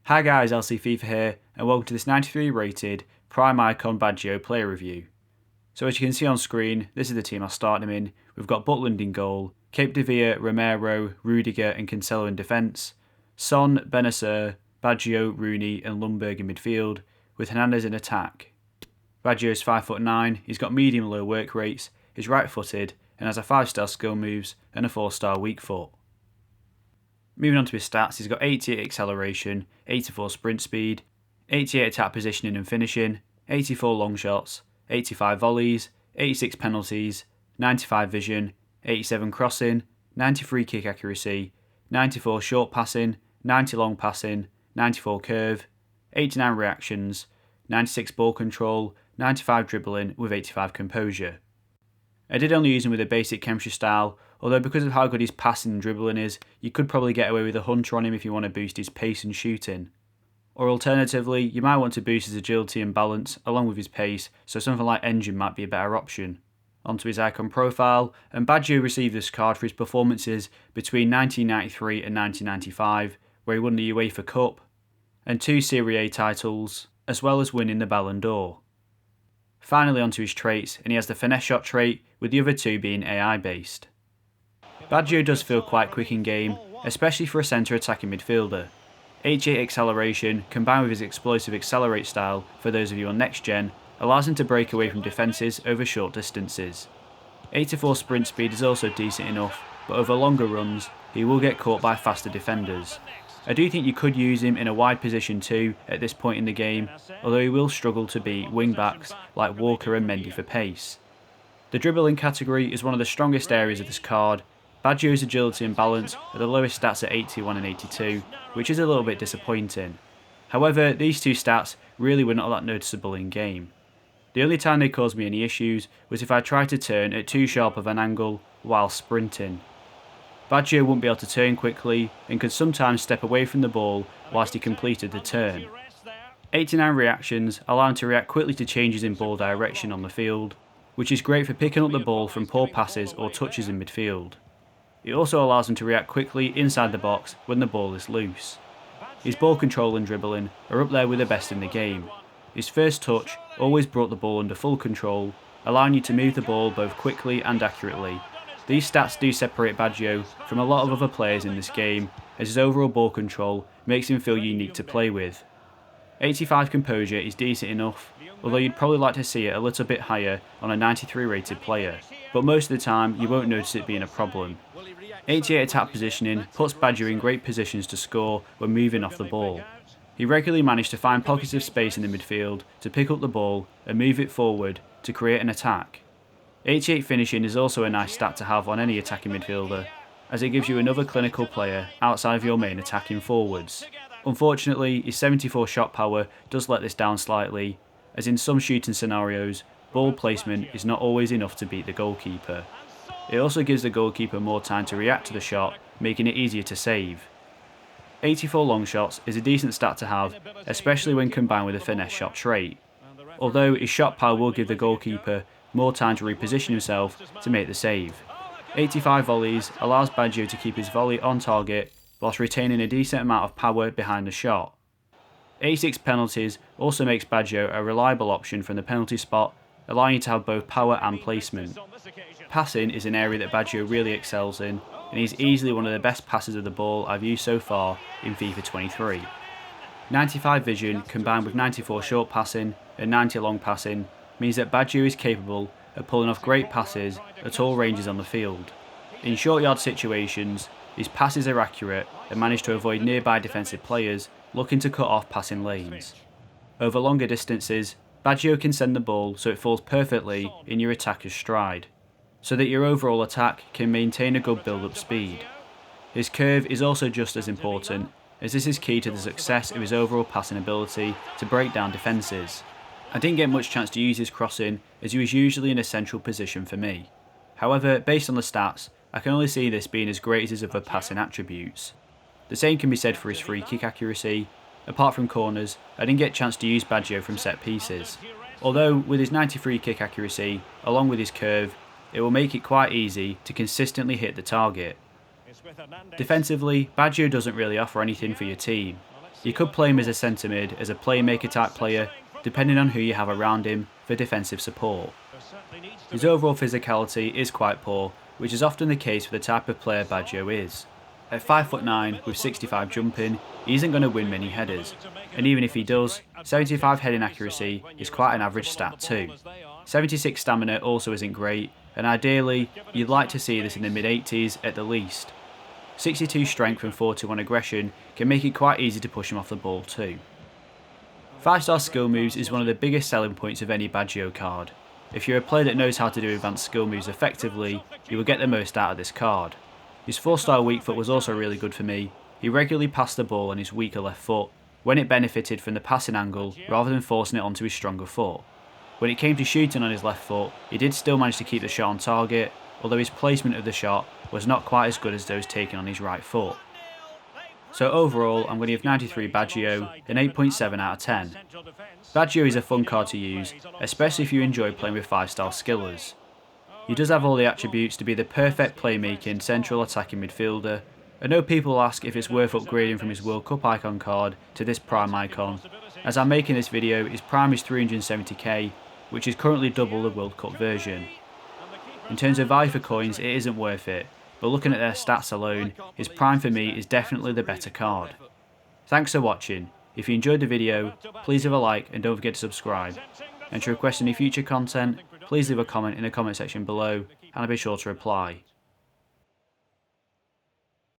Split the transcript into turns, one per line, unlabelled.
Hi guys, LC Fifa here, and welcome to this 93 rated Prime Icon Baggio player review. So as you can see on screen, this is the team I'll start him in. We've got Butland in goal, Cape de Villa, Romero, Rudiger and Cancelo in defence, Son, Benacer, Baggio, Rooney and Lundberg in midfield, with Hernandez in attack. Baggio is 5'9", he's got medium-low work rates, is right-footed and has a 5-star skill moves and a 4-star weak foot. Moving on to his stats, he's got 88 acceleration, 84 sprint speed, 88 attack positioning and finishing, 84 long shots, 85 volleys, 86 penalties, 95 vision, 87 crossing, 93 kick accuracy, 94 short passing, 90 long passing, 94 curve, 89 reactions, 96 ball control, 95 dribbling with 85 composure. I did only use him with a basic chemistry style, although because of how good his passing and dribbling is, you could probably get away with a hunter on him if you want to boost his pace and shooting. Or alternatively, you might want to boost his agility and balance along with his pace, so something like Engine might be a better option. Onto his icon profile, and Baggio received this card for his performances between 1993 and 1995, where he won the UEFA Cup, and 2 Serie A titles, as well as winning the Ballon d'Or. Finally onto his traits, and he has the finesse shot trait, with the other 2 being AI based. Baggio does feel quite quick in game, especially for a centre attacking midfielder. 88 acceleration, combined with his explosive accelerate style, for those of you on next gen, allows him to break away from defences over short distances. 84 sprint speed is also decent enough, but over longer runs, he will get caught by faster defenders. I do think you could use him in a wide position too at this point in the game, although he will struggle to beat wing backs like Walker and Mendy for pace. The dribbling category is one of the strongest areas of this card. Baggio's agility and balance are the lowest stats at 81 and 82, which is a little bit disappointing. However, these 2 stats really were not that noticeable in game. The only time they caused me any issues was if I tried to turn at too sharp of an angle while sprinting. Baggio wouldn't be able to turn quickly and could sometimes step away from the ball whilst he completed the turn. 89 reactions allow him to react quickly to changes in ball direction on the field, which is great for picking up the ball from poor passes or touches in midfield. It also allows him to react quickly inside the box when the ball is loose. His ball control and dribbling are up there with the best in the game. His first touch always brought the ball under full control, allowing you to move the ball both quickly and accurately. These stats do separate Baggio from a lot of other players in this game, as his overall ball control makes him feel unique to play with. 85 composure is decent enough, although you'd probably like to see it a little bit higher on a 93 rated player, but most of the time you won't notice it being a problem. 88 attack positioning puts Baggio in great positions to score when moving off the ball. He regularly managed to find pockets of space in the midfield to pick up the ball and move it forward to create an attack. 88 finishing is also a nice stat to have on any attacking midfielder, as it gives you another clinical player outside of your main attacking forwards. Unfortunately, his 74 shot power does let this down slightly, as in some shooting scenarios, ball placement is not always enough to beat the goalkeeper. It also gives the goalkeeper more time to react to the shot, making it easier to save. 84 long shots is a decent stat to have, especially when combined with a finesse shot trait, although his shot power will give the goalkeeper more time to reposition himself to make the save. 85 volleys allows Baggio to keep his volley on target whilst retaining a decent amount of power behind the shot. 86 penalties also makes Baggio a reliable option from the penalty spot, allowing you to have both power and placement. Passing is an area that Baggio really excels in, and he's easily one of the best passers of the ball I've used so far in FIFA 23. 95 vision combined with 94 short passing and 90 long passing means that Baggio is capable of pulling off great passes at all ranges on the field. In short yard situations, his passes are accurate and manage to avoid nearby defensive players looking to cut off passing lanes. Over longer distances, Baggio can send the ball so it falls perfectly in your attacker's stride, so that your overall attack can maintain a good build-up speed. His curve is also just as important, as this is key to the success of his overall passing ability to break down defences. I didn't get much chance to use his crossing, as he was usually in a central position for me. However, based on the stats, I can only see this being as great as his other passing attributes. The same can be said for his free kick accuracy. Apart from corners, I didn't get a chance to use Baggio from set pieces. Although, with his 93 kick accuracy, along with his curve, it will make it quite easy to consistently hit the target. Defensively, Baggio doesn't really offer anything for your team. You could play him as a centre mid, as a playmaker type player, depending on who you have around him for defensive support. His overall physicality is quite poor, which is often the case for the type of player Baggio is. At 5'9" with 65 jumping, he isn't going to win many headers, and even if he does, 75 heading accuracy is quite an average stat too. 76 stamina also isn't great, and ideally, you'd like to see this in the mid-80s at the least. 62 strength and 41 aggression can make it quite easy to push him off the ball too. 5-star skill moves is one of the biggest selling points of any Baggio card. If you're a player that knows how to do advanced skill moves effectively, you will get the most out of this card. His 4-star weak foot was also really good for me. He regularly passed the ball on his weaker left foot, when it benefited from the passing angle rather than forcing it onto his stronger foot. When it came to shooting on his left foot, he did still manage to keep the shot on target, although his placement of the shot was not quite as good as those taken on his right foot. So overall, I'm going to give 93 Baggio an 8.7 out of 10. Baggio is a fun card to use, especially if you enjoy playing with 5-star skillers. He does have all the attributes to be the perfect playmaking central attacking midfielder. I know people ask if it's worth upgrading from his World Cup icon card to this Prime icon. As I'm making this video, his Prime is 370k, which is currently double the World Cup version. In terms of value for coins, it isn't worth it, but looking at their stats alone, his Prime for me is definitely the better card. Thanks for watching. If you enjoyed the video, please leave a like and don't forget to subscribe. And to request any future content, please leave a comment in the comment section below and I'll be sure to reply.